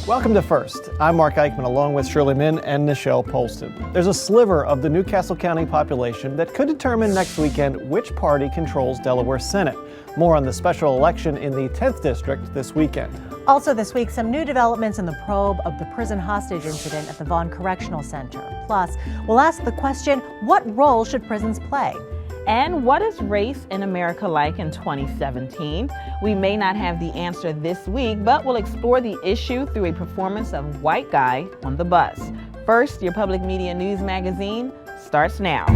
Welcome to First. I'm Mark Eichman along with Shirley Min and Nichelle Polston. There's a sliver of the Newcastle County population that could determine next weekend which party controls Delaware Senate. More on the special election in the 10th District this weekend. Also this week, some new developments in the probe of the prison hostage incident at the Vaughn Correctional Center. Plus, we'll ask the question, what role should prisons play? And what is race in America like in 2017? We may not have the answer this week, but we'll explore the issue through a performance of White Guy on the Bus. First, your public media news magazine starts now.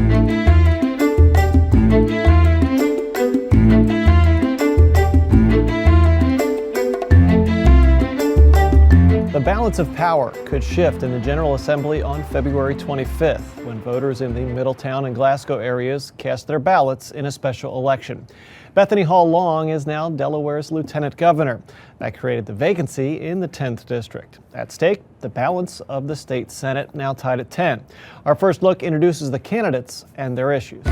The balance of power could shift in the General Assembly on February 25th when voters in the Middletown and Glasgow areas cast their ballots in a special election. Bethany Hall Long is now Delaware's lieutenant governor. That created the vacancy in the 10th District. At stake, the balance of the state Senate, now tied at 10. Our first look introduces the candidates and their issues.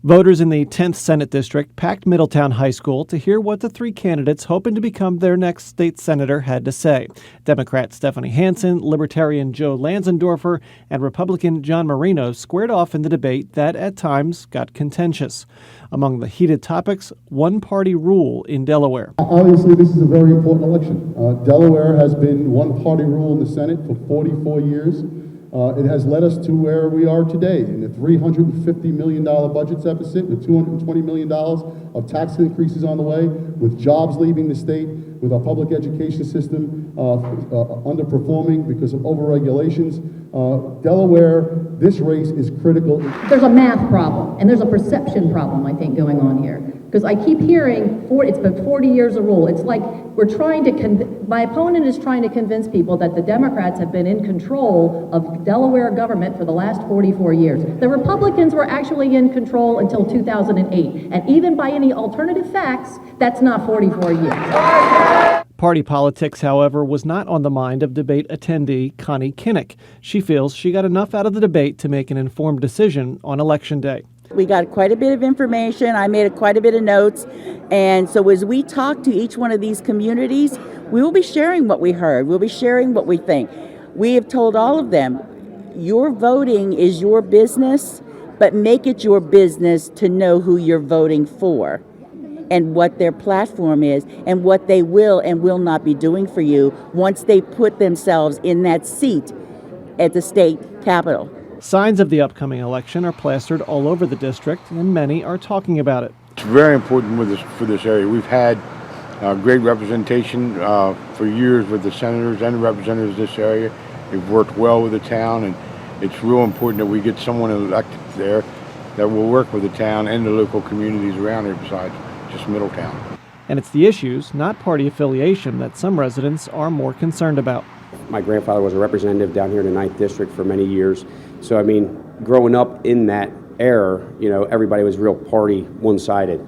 Voters in the 10th Senate District packed Middletown High School to hear what the three candidates hoping to become their next state senator had to say. Democrat Stephanie Hansen, Libertarian Joe Lanzendorfer, and Republican John Marino squared off in the debate that at times got contentious. Among the heated topics, one-party rule in Delaware. Obviously, this is a very important election. Delaware has been one-party rule in the Senate for 44 years. It has led us to where we are today in a $350 million budget deficit with $220 million of tax increases on the way, with jobs leaving the state, with our public education system underperforming because of overregulations. Delaware, this race is critical. There's a math problem, and there's a perception problem, I think, going on here. Because I keep hearing, it's been 40 years of rule. It's like we're trying to, my opponent is trying to convince people that the Democrats have been in control of Delaware government for the last 44 years. The Republicans were actually in control until 2008. And even by any alternative facts, that's not 44 years. Party politics, however, was not on the mind of debate attendee Connie Kinnick. She feels she got enough out of the debate to make an informed decision on Election Day. We got quite a bit of information. I made quite a bit of notes. And so as we talk to each one of these communities, we will be sharing what we heard. We'll be sharing what we think. We have told all of them, your voting is your business, but make it your business to know who you're voting for and what their platform is and what they will and will not be doing for you once they put themselves in that seat at the state capitol. Signs of the upcoming election are plastered all over the district, and many are talking about it. It's very important for this area. We've had great representation for years with the senators and the representatives of this area. We've worked well with the town, and it's real important that we get someone elected there that will work with the town and the local communities around here besides just Middletown. And it's the issues, not party affiliation, that some residents are more concerned about. My grandfather was a representative down here in the 9th District for many years. So, I mean, growing up in that era, everybody was real party one-sided.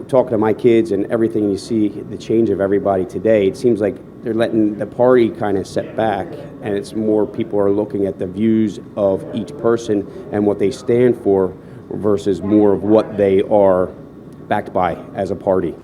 Talking to my kids and everything, you see the change of everybody today, it seems like they're letting the party kind of set back, and it's more people are looking at the views of each person and what they stand for versus more of what they are backed by as a party.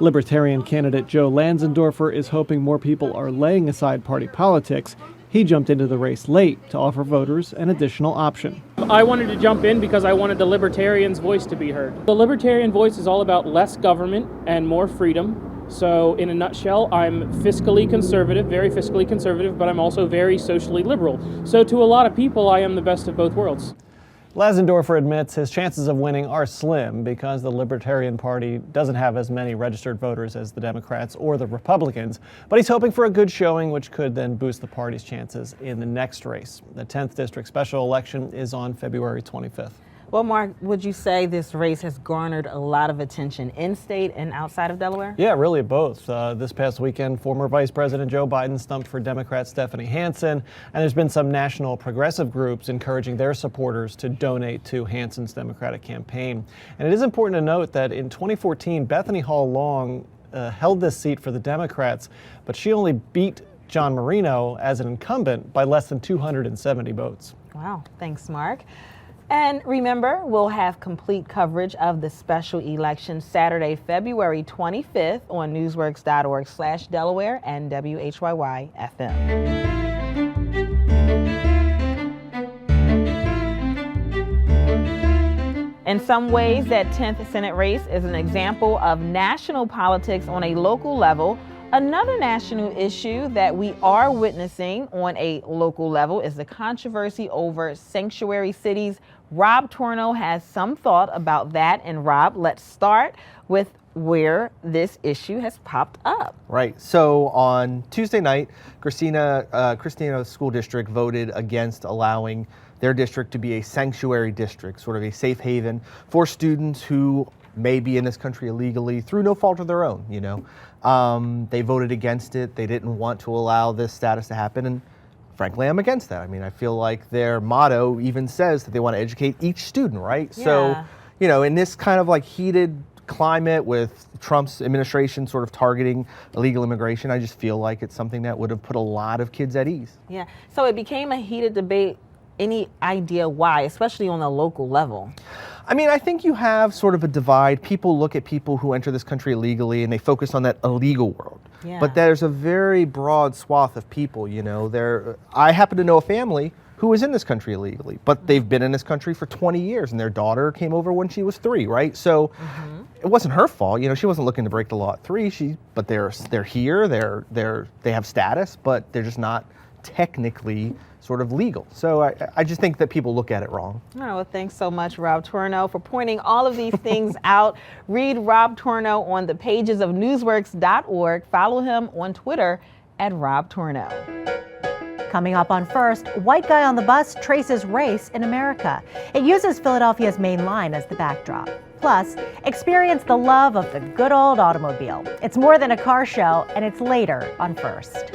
Libertarian candidate Joe Lanzendorfer is hoping more people are laying aside party politics. He jumped into the race late to offer voters an additional option. I wanted to jump in because I wanted the libertarian's voice to be heard. The libertarian voice is all about less government and more freedom. So in a nutshell, I'm fiscally conservative, very fiscally conservative, but I'm also very socially liberal. So to a lot of people, I am the best of both worlds. Lanzendorfer admits his chances of winning are slim because the Libertarian Party doesn't have as many registered voters as the Democrats or the Republicans, but he's hoping for a good showing, which could then boost the party's chances in the next race. The 10th District special election is on February 25th. Well, Mark, would you say this race has garnered a lot of attention in-state and outside of Delaware? Yeah, really both. This past weekend, former Vice President Joe Biden stumped for Democrat Stephanie Hansen, and there's been some national progressive groups encouraging their supporters to donate to Hansen's Democratic campaign. And it is important to note that in 2014, Bethany Hall Long held this seat for the Democrats, but she only beat John Marino as an incumbent by less than 270 votes. Wow, thanks, Mark. And remember, we'll have complete coverage of the special election Saturday, February 25th on newsworks.org/Delaware and WHYY-FM. In some ways, that 10th Senate race is an example of national politics on a local level. Another national issue that we are witnessing on a local level is the controversy over sanctuary cities. Rob Torno has some thought about that. And Rob, let's start with where this issue has popped up. Right. So on Tuesday night, Christina School District voted against allowing their district to be a sanctuary district, sort of a safe haven for students who may be in this country illegally through no fault of their own, you know. They voted against it. They didn't want to allow this status to happen. And frankly, I'm against that. I mean, I feel like their motto even says that they want to educate each student, right? Yeah. So, you know, in this kind of like heated climate with Trump's administration sort of targeting illegal immigration, I just feel like it's something that would have put a lot of kids at ease. Yeah. So it became a heated debate. Any idea why, especially on a local level? I mean, I think you have sort of a divide. People look at people who enter this country illegally and they focus on that illegal world. Yeah. But there's a very broad swath of people, you know. I happen to know a family who was in this country illegally, but they've been in this country for 20 years and their daughter came over when she was 3, right? So it wasn't her fault, you know. She wasn't looking to break the law at 3. But they're here, they have status, but they're just not technically sort of legal. So I just think that people look at it wrong. Oh, well, thanks so much, Rob Torno, for pointing all of these things out. Read Rob Torno on the pages of newsworks.org. Follow him on Twitter at Rob Torno. Coming up on First, white guy on the bus traces race in America. It uses Philadelphia's main line as the backdrop. Plus, experience the love of the good old automobile. It's more than a car show, and it's later on First.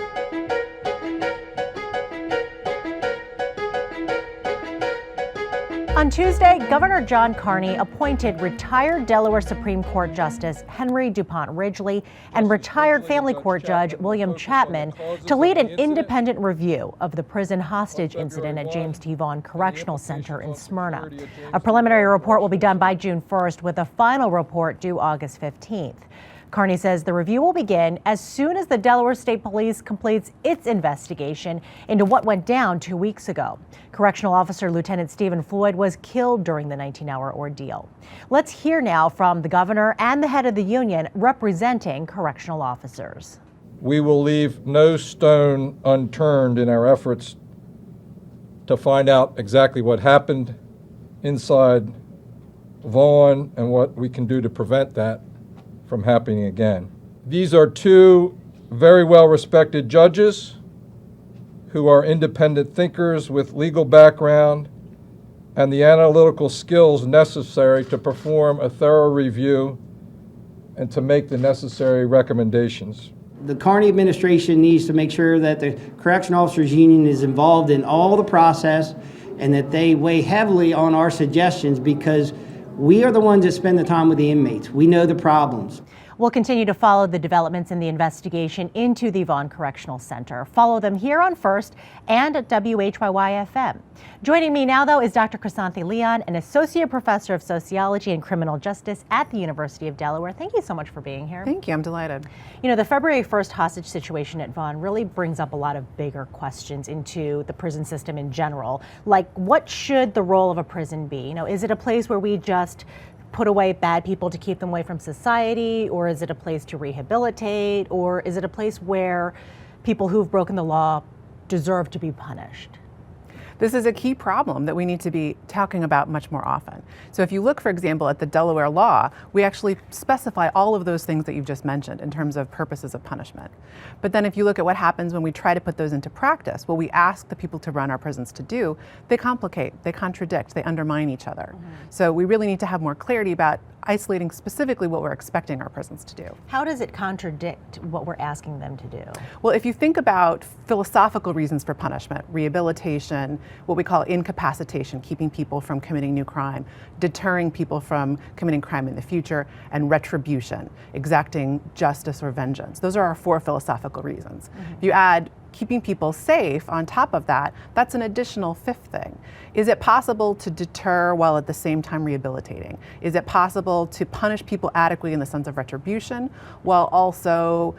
On Tuesday, Governor John Carney appointed retired Delaware Supreme Court Justice Henry DuPont Ridgely and retired Family Court Judge William Chapman to lead an independent review of the prison hostage incident at James T. Vaughn Correctional Center in Smyrna. A preliminary report will be done by June 1st, with a final report due August 15th. Carney says the review will begin as soon as the Delaware State Police completes its investigation into what went down 2 weeks ago. Correctional Officer Lieutenant Stephen Floyd was killed during the 19-hour ordeal. Let's hear now from the governor and the head of the union representing correctional officers. We will leave no stone unturned in our efforts to find out exactly what happened inside Vaughn and what we can do to prevent that from happening again. These are 2 very well-respected judges who are independent thinkers with legal background and the analytical skills necessary to perform a thorough review and to make the necessary recommendations. The Carney administration needs to make sure that the Correctional Officers Union is involved in all the process and that they weigh heavily on our suggestions, because we are the ones that spend the time with the inmates. We know the problems. We'll continue to follow the developments in the investigation into the Vaughn Correctional Center. Follow them here on First and at WHYY-FM. Joining me now, though, is Dr. Chrysanthi Leon, an Associate Professor of Sociology and Criminal Justice at the University of Delaware. Thank you so much for being here. Thank you. I'm delighted. You know, the February 1st hostage situation at Vaughn really brings up a lot of bigger questions into the prison system in general. Like, what should the role of a prison be? You know, is it a place where we just put away bad people to keep them away from society, or is it a place to rehabilitate, or is it a place where people who've broken the law deserve to be punished? This is a key problem that we need to be talking about much more often. So if you look, for example, at the Delaware law, we actually specify all of those things that you've just mentioned in terms of purposes of punishment. But then if you look at what happens when we try to put those into practice, what we ask the people to run our prisons to do, they complicate, they contradict, they undermine each other. So we really need to have more clarity about isolating specifically what we're expecting our prisons to do. How does it contradict what we're asking them to do? Well, if you think about philosophical reasons for punishment, rehabilitation, what we call incapacitation, keeping people from committing new crime, deterring people from committing crime in the future, and retribution, exacting justice or vengeance. Those are our 4 philosophical reasons. If you add keeping people safe on top of that, that's an additional fifth thing. Is it possible to deter while at the same time rehabilitating? Is it possible to punish people adequately in the sense of retribution while also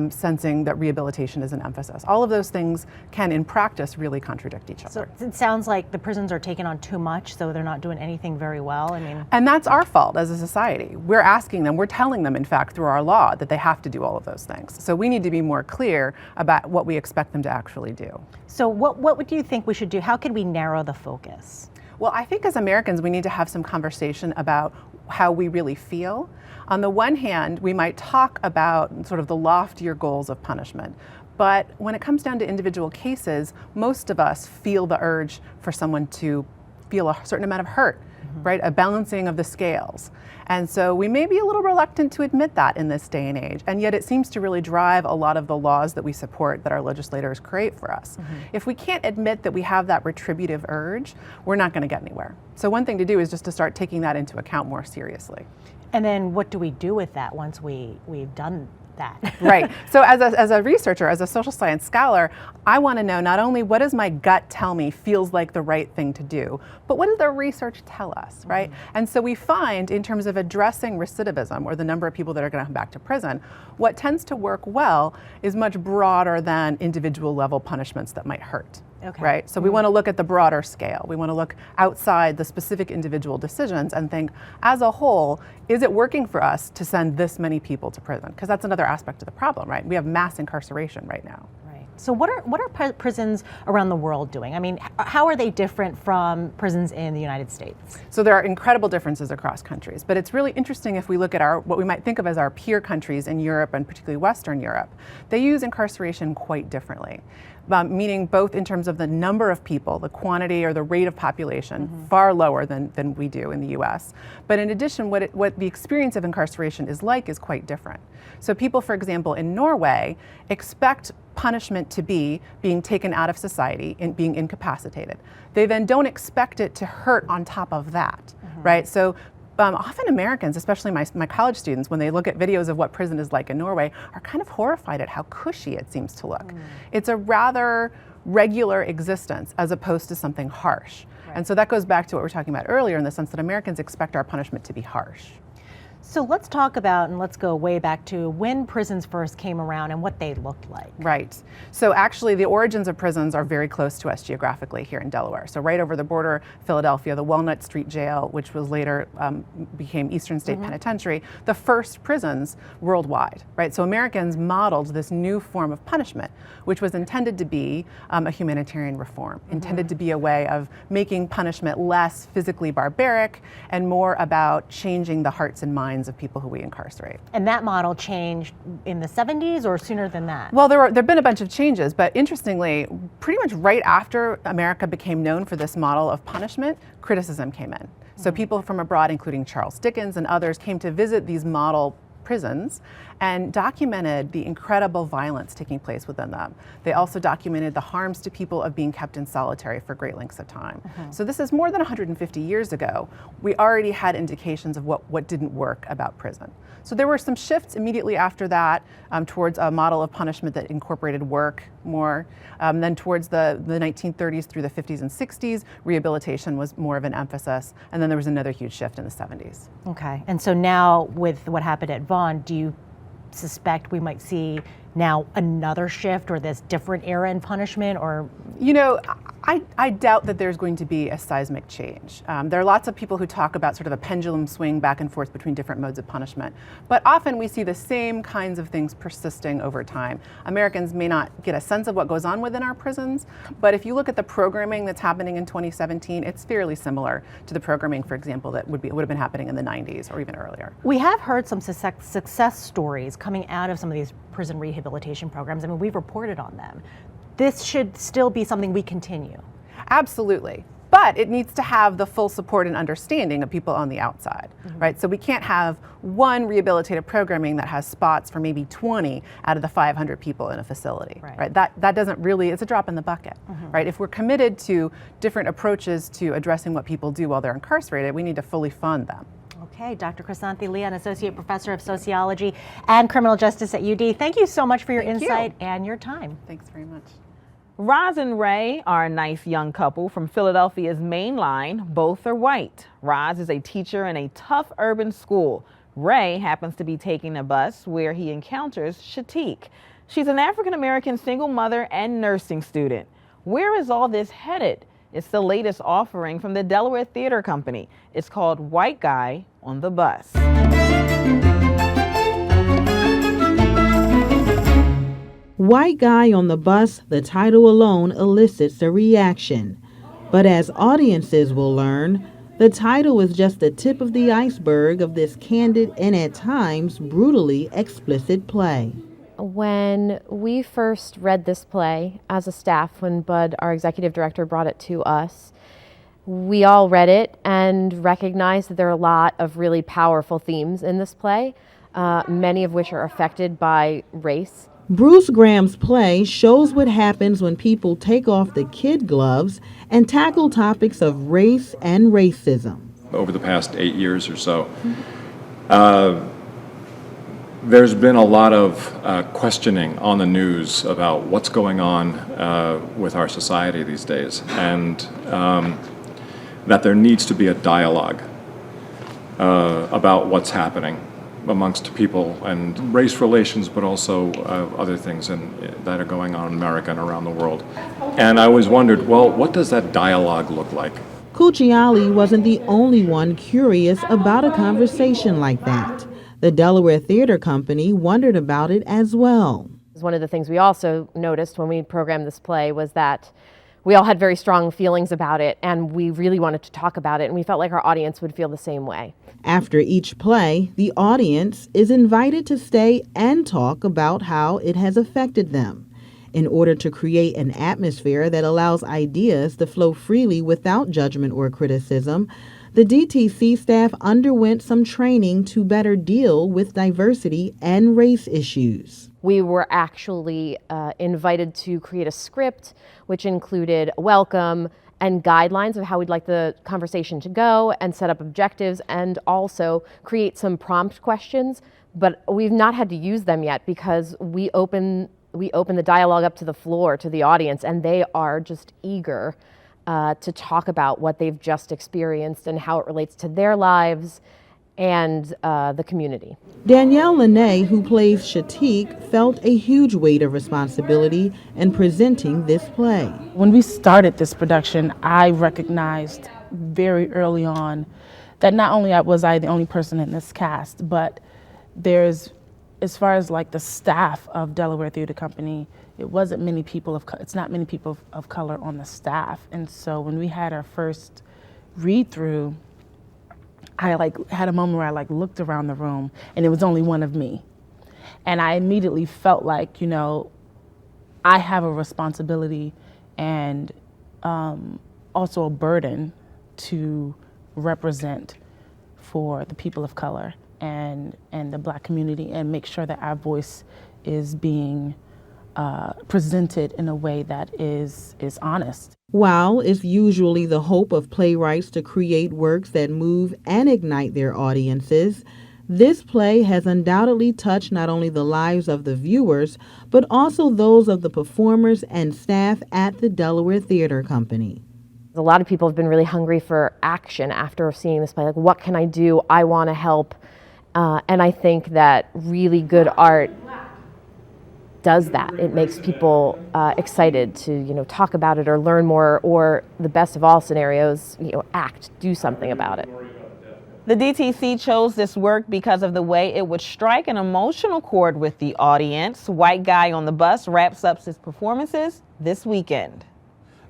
sensing that rehabilitation is an emphasis? All of those things can, in practice, really contradict each other. So it sounds like the prisons are taking on too much, so they're not doing anything very well. And that's our fault as a society. We're asking them, we're telling them, in fact, through our law that they have to do all of those things. So we need to be more clear about what we expect them to actually do. So what do you think we should do? How could we narrow the focus? Well, I think as Americans, we need to have some conversation about how we really feel. On the one hand, we might talk about sort of the loftier goals of punishment. But when it comes down to individual cases, most of us feel the urge for someone to feel a certain amount of hurt, right? A balancing of the scales. And so we may be a little reluctant to admit that in this day and age, and yet it seems to really drive a lot of the laws that we support that our legislators create for us. If we can't admit that we have that retributive urge, we're not going to get anywhere. So one thing to do is just to start taking that into account more seriously. And then what do we do with that once we've done that? Right. So as a researcher, as a social science scholar, I want to know not only what does my gut tell me feels like the right thing to do, but what does the research tell us, right? And so we find in terms of addressing recidivism, or the number of people that are going to come back to prison, what tends to work well is much broader than individual level punishments that might hurt. Okay. Right? So we want to look at the broader scale. We want to look outside the specific individual decisions and think, as a whole, is it working for us to send this many people to prison? Because that's another aspect of the problem, right? We have mass incarceration right now. Right. So what are prisons around the world doing? I mean, how are they different from prisons in the United States? So there are incredible differences across countries, but it's really interesting if we look at what we might think of as our peer countries in Europe, and particularly Western Europe. They use incarceration quite differently. Meaning both in terms of the number of people, the quantity or the rate of population, far lower than we do in the US. But in addition, what the experience of incarceration is like is quite different. So people, for example, in Norway expect punishment to be being taken out of society and being incapacitated. They then don't expect it to hurt on top of that, right? So often Americans, especially my college students, when they look at videos of what prison is like in Norway, are kind of horrified at how cushy it seems to look. It's a rather regular existence as opposed to something harsh. Right. And so that goes back to what we were talking about earlier in the sense that Americans expect our punishment to be harsh. So let's talk about, and let's go way back to when prisons first came around and what they looked like. Right. So actually the origins of prisons are very close to us geographically here in Delaware. So right over the border, Philadelphia, the Walnut Street Jail, which was later became Eastern State Penitentiary, the first prisons worldwide, right? So Americans modeled this new form of punishment, which was intended to be a humanitarian reform, intended to be a way of making punishment less physically barbaric and more about changing the hearts and minds of people who we incarcerate. And that model changed in the 70s or sooner than that? Well, there have been a bunch of changes, but interestingly, pretty much right after America became known for this model of punishment, criticism came in. So people from abroad, including Charles Dickens and others, came to visit these model prisons and documented the incredible violence taking place within them. They also documented the harms to people of being kept in solitary for great lengths of time. So this is more than 150 years ago. We already had indications of what didn't work about prison. So there were some shifts immediately after that towards a model of punishment that incorporated work more. Then towards the 1930s through the 50s and 60s, rehabilitation was more of an emphasis. And then there was another huge shift in the 70s. Okay, and so now with what happened at Vaughn, do you suspect we might see now another shift or this different era in punishment? Or you know, I doubt that there's going to be a seismic change. There are lots of people who talk about sort of a pendulum swing back and forth between different modes of punishment, but often we see the same kinds of things persisting over time. Americans may not get a sense of what goes on within our prisons, but if you look at the programming that's happening in 2017, it's fairly similar to the programming, for example, that would have been happening in the 90s or even earlier. We have heard some success stories coming out of some of these prison rehabilitation programs. I mean, we've reported on them. This should still be something we continue. Absolutely. But it needs to have the full support and understanding of people on the outside, right? So we can't have one rehabilitative programming that has spots for maybe 20 out of the 500 people in a facility, right? That doesn't really, it's a drop in the bucket, right? If we're committed to different approaches to addressing what people do while they're incarcerated, we need to fully fund them. Okay, Dr. Chrysanthi Leon, Associate Professor of Sociology and Criminal Justice at UD. Thank you so much for your insight and your time. Thanks very much. Roz and Ray are a nice young couple from Philadelphia's Main Line. Both are white. Roz is a teacher in a tough urban school. Ray happens to be taking a bus where he encounters Shatik. She's an African-American single mother and nursing student. Where is all this headed? It's the latest offering from the Delaware Theater Company. It's called White Guy on the Bus. White Guy on the Bus, the title alone elicits a reaction. But as audiences will learn, the title is just the tip of the iceberg of this candid and at times brutally explicit play. When we first read this play as a staff, when Bud, our executive director, brought it to us, we all read it and recognized that there are a lot of really powerful themes in this play, many of which are affected by race. Bruce Graham's play shows what happens when people take off the kid gloves and tackle topics of race and racism. Over the past 8 years or so, there's been a lot of questioning on the news about what's going on with our society these days, and that there needs to be a dialogue about what's happening amongst people and race relations, but also other things that are going on in America and around the world. And I always wondered, well, what does that dialogue look like? Cucciali wasn't the only one curious about a conversation like that. The Delaware Theater Company wondered about it as well. One of the things we also noticed when we programmed this play was that we all had very strong feelings about it, and we really wanted to talk about it, and we felt like our audience would feel the same way. After each play, the audience is invited to stay and talk about how it has affected them. In order to create an atmosphere that allows ideas to flow freely without judgment or criticism, the DTC staff underwent some training to better deal with diversity and race issues. We were actually invited to create a script which included a welcome and guidelines of how we'd like the conversation to go, and set up objectives, and also create some prompt questions. But we've not had to use them yet because we open the dialogue up to the floor, to the audience, and they are just eager to talk about what they've just experienced and how it relates to their lives and the community. Danielle Lene, who plays Shatik, felt a huge weight of responsibility in presenting this play. When we started this production, I recognized very early on that not only was I the only person in this cast, but there's, as far as like the staff of Delaware Theater Company, it's not many people of color on the staff. And so when we had our first read through, I had a moment where I looked around the room and it was only one of me. And I immediately felt like, I have a responsibility and also a burden to represent for the people of color and the Black community, and make sure that our voice is being presented in a way that is honest. While it's usually the hope of playwrights to create works that move and ignite their audiences, this play has undoubtedly touched not only the lives of the viewers, but also those of the performers and staff at the Delaware Theater Company. A lot of people have been really hungry for action after seeing this play. Like, what can I do? I want to help. And I think that really good art does that. It makes people excited to, talk about it or learn more, or the best of all scenarios, act, do something about it. The DTC chose this work because of the way it would strike an emotional chord with the audience. White Guy on the Bus wraps up his performances this weekend.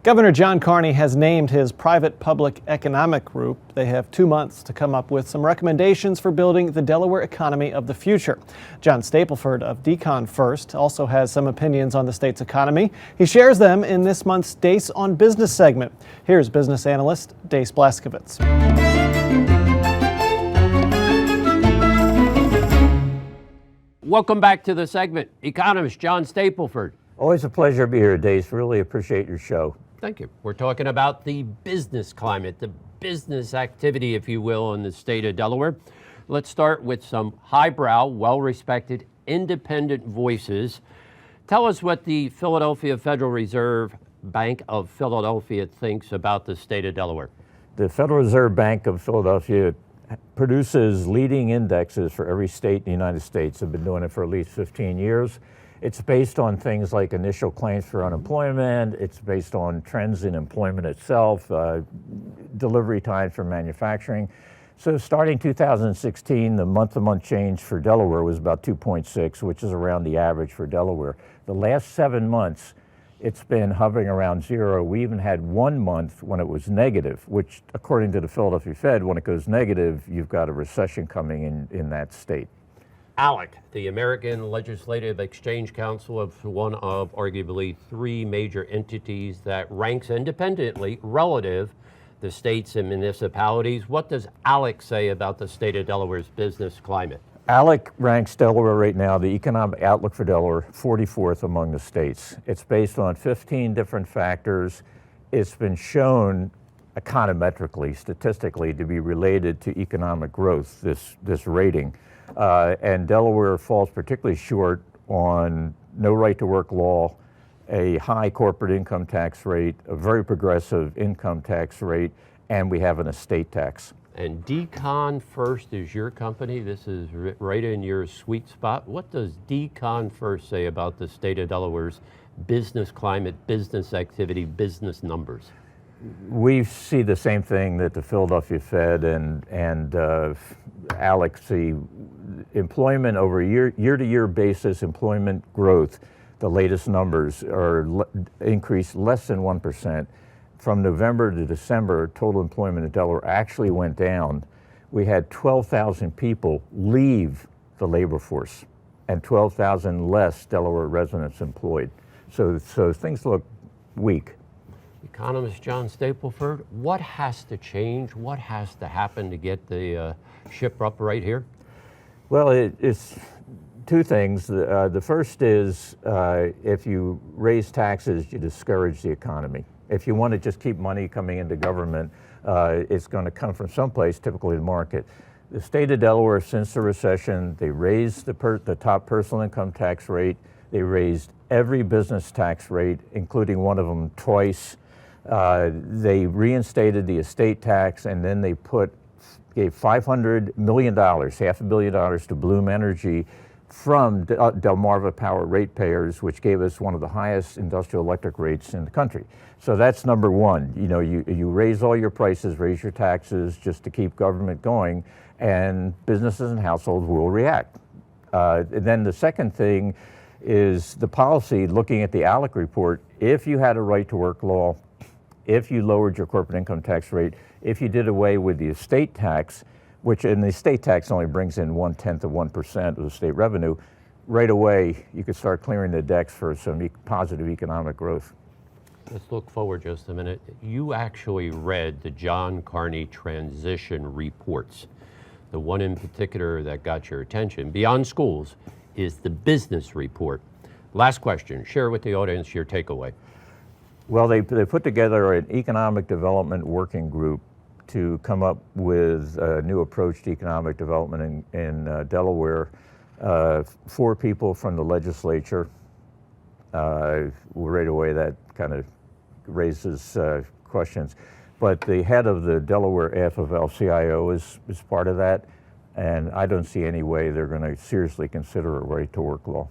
Governor John Carney has named his private-public economic group. They have 2 months to come up with some recommendations for building the Delaware economy of the future. John Stapleford of Decon First also has some opinions on the state's economy. He shares them in this month's Dace on Business segment. Here's business analyst Dace Blaskovitz. Welcome back to the segment. Economist John Stapleford. Always a pleasure to be here, Dace. Really appreciate your show. Thank you. We're talking about the business climate, the business activity, if you will, in the state of Delaware. Let's start with some highbrow, well-respected, independent voices. Tell us what the Philadelphia Federal Reserve Bank of Philadelphia thinks about the state of Delaware. The Federal Reserve Bank of Philadelphia produces leading indexes for every state in the United States. They've been doing it for at least 15 years. It's based on things like initial claims for unemployment. It's based on trends in employment itself, delivery times for manufacturing. So starting 2016, the month-to-month change for Delaware was about 2.6, which is around the average for Delaware. The last 7 months, it's been hovering around 0. We even had 1 month when it was negative, which according to the Philadelphia Fed, when it goes negative, you've got a recession coming in that state. ALEC, the American Legislative Exchange Council, of one of arguably 3 major entities that ranks independently relative to states and municipalities. What does ALEC say about the state of Delaware's business climate? ALEC ranks Delaware right now, the economic outlook for Delaware, 44th among the states. It's based on 15 different factors. It's been shown econometrically, statistically, to be related to economic growth, this rating. And Delaware falls particularly short on no right to work law, a high corporate income tax rate, a very progressive income tax rate, and we have an estate tax. And Decon First is your company. This is right in your sweet spot. What does Decon First say about the state of Delaware's business climate, business activity, business numbers? We see the same thing that the Philadelphia Fed and ALEC see. Employment over a year-to-year basis, employment growth, the latest numbers are increased less than 1%. From November to December, total employment in Delaware actually went down. We had 12,000 people leave the labor force and 12,000 less Delaware residents employed. So things look weak. Economist John Stapleford, what has to change? What has to happen to get the ship up right here? Well, it's 2 things. The first is if you raise taxes, you discourage the economy. If you want to just keep money coming into government, it's going to come from someplace, typically the market. The state of Delaware, since the recession, they raised the top personal income tax rate. They raised every business tax rate, including one of them twice. They reinstated the estate tax, and then they gave $500 million, $500 million to Bloom Energy from Delmarva Power ratepayers, which gave us one of the highest industrial electric rates in the country. So that's number one. You know, you raise all your prices, raise your taxes just to keep government going, and businesses and households will react. And then the second thing is the policy, looking at the ALEC report. If you had a right to work law, if you lowered your corporate income tax rate, if you did away with the estate tax, which in the estate tax only brings in 1/10 of 1% of the state revenue, right away you could start clearing the decks for some positive economic growth. Let's look forward just a minute. You actually read the John Carney transition reports. The one in particular that got your attention, beyond schools, is the business report. Last question, share with the audience your takeaway. Well, they put together an economic development working group to come up with a new approach to economic development in Delaware. 4 people from the legislature. Right away that kind of raises questions. But the head of the Delaware AFL-CIO is part of that, and I don't see any way they're going to seriously consider a right to work law.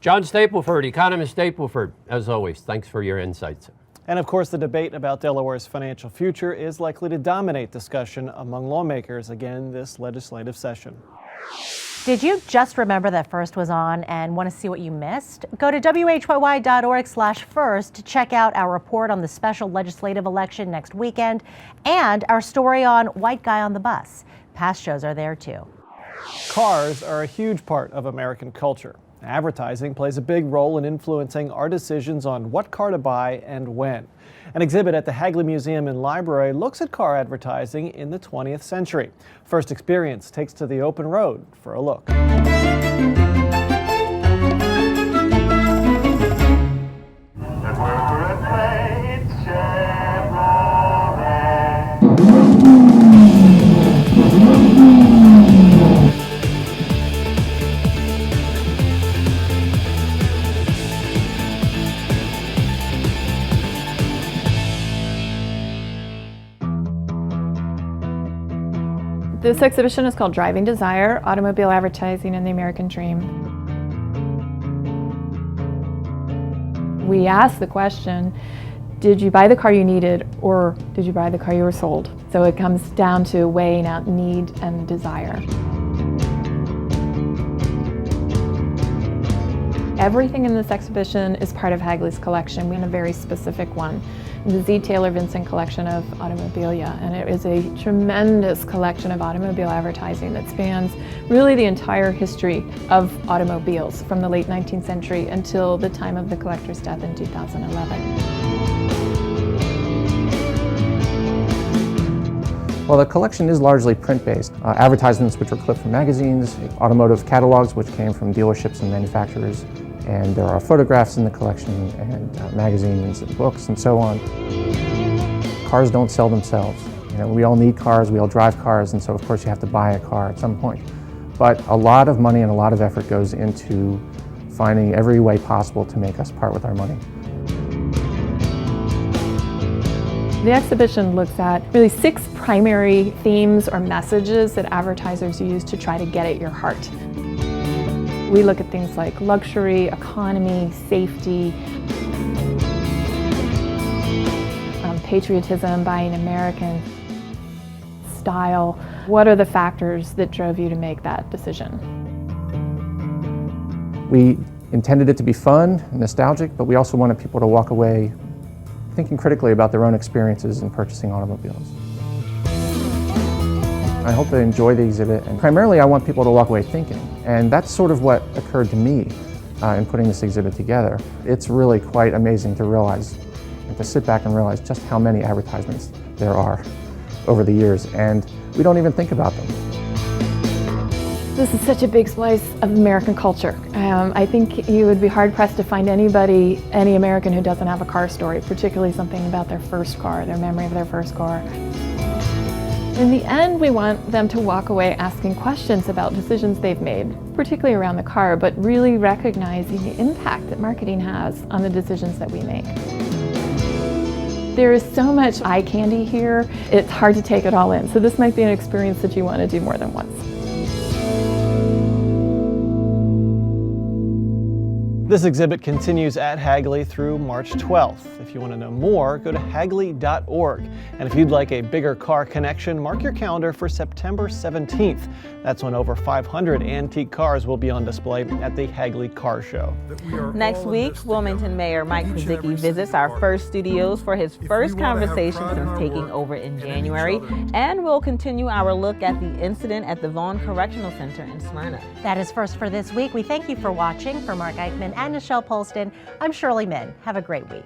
John Stapleford, economist Stapleford, as always, thanks for your insights. And of course, the debate about Delaware's financial future is likely to dominate discussion among lawmakers again this legislative session. Did you just remember that First was on and want to see what you missed? Go to WHYY.org/first to check out our report on the special legislative election next weekend and our story on White Guy on the Bus. Past shows are there too. Cars are a huge part of American culture. Advertising plays a big role in influencing our decisions on what car to buy and when. An exhibit at the Hagley Museum and Library looks at car advertising in the 20th century. First Experience takes to the open road for a look. This exhibition is called Driving Desire, Automobile Advertising and the American Dream. We asked the question, did you buy the car you needed or did you buy the car you were sold? So it comes down to weighing out need and desire. Everything in this exhibition is part of Hagley's collection. We have a very specific one, the Z. Taylor Vincent collection of automobilia, and it is a tremendous collection of automobile advertising that spans really the entire history of automobiles from the late 19th century until the time of the collector's death in 2011. Well, the collection is largely print-based. Advertisements which were clipped from magazines, automotive catalogs which came from dealerships and manufacturers, and there are photographs in the collection and magazines and books and so on. Cars don't sell themselves. You know, we all need cars, we all drive cars, and so of course you have to buy a car at some point. But a lot of money and a lot of effort goes into finding every way possible to make us part with our money. The exhibition looks at really 6 primary themes or messages that advertisers use to try to get at your heart. We look at things like luxury, economy, safety, patriotism, buying American, style. What are the factors that drove you to make that decision? We intended it to be fun, nostalgic, but we also wanted people to walk away thinking critically about their own experiences in purchasing automobiles. I hope they enjoy the exhibit, and primarily I want people to walk away thinking, and that's sort of what occurred to me in putting this exhibit together. It's really quite amazing to realize, and to sit back and realize just how many advertisements there are over the years, and we don't even think about them. This is such a big slice of American culture. I think you would be hard-pressed to find any American who doesn't have a car story, particularly something about their first car, their memory of their first car. In the end, we want them to walk away asking questions about decisions they've made, particularly around the car, but really recognizing the impact that marketing has on the decisions that we make. There is so much eye candy here, it's hard to take it all in. So this might be an experience that you want to do more than once. This exhibit continues at Hagley through March 12th. If you want to know more, go to hagley.org. And if you'd like a bigger car connection, mark your calendar for September 17th. That's when over 500 antique cars will be on display at the Hagley Car Show. Next week, Wilmington Mayor Mike Pizicki visits our first studios for his first conversation since taking over in January, and we'll continue our look at the incident at the Vaughn Correctional Center in Smyrna. That is first for this week. We thank you for watching. For Mark Eichman and Nichelle Polston, I'm Shirley Min. Have a great week.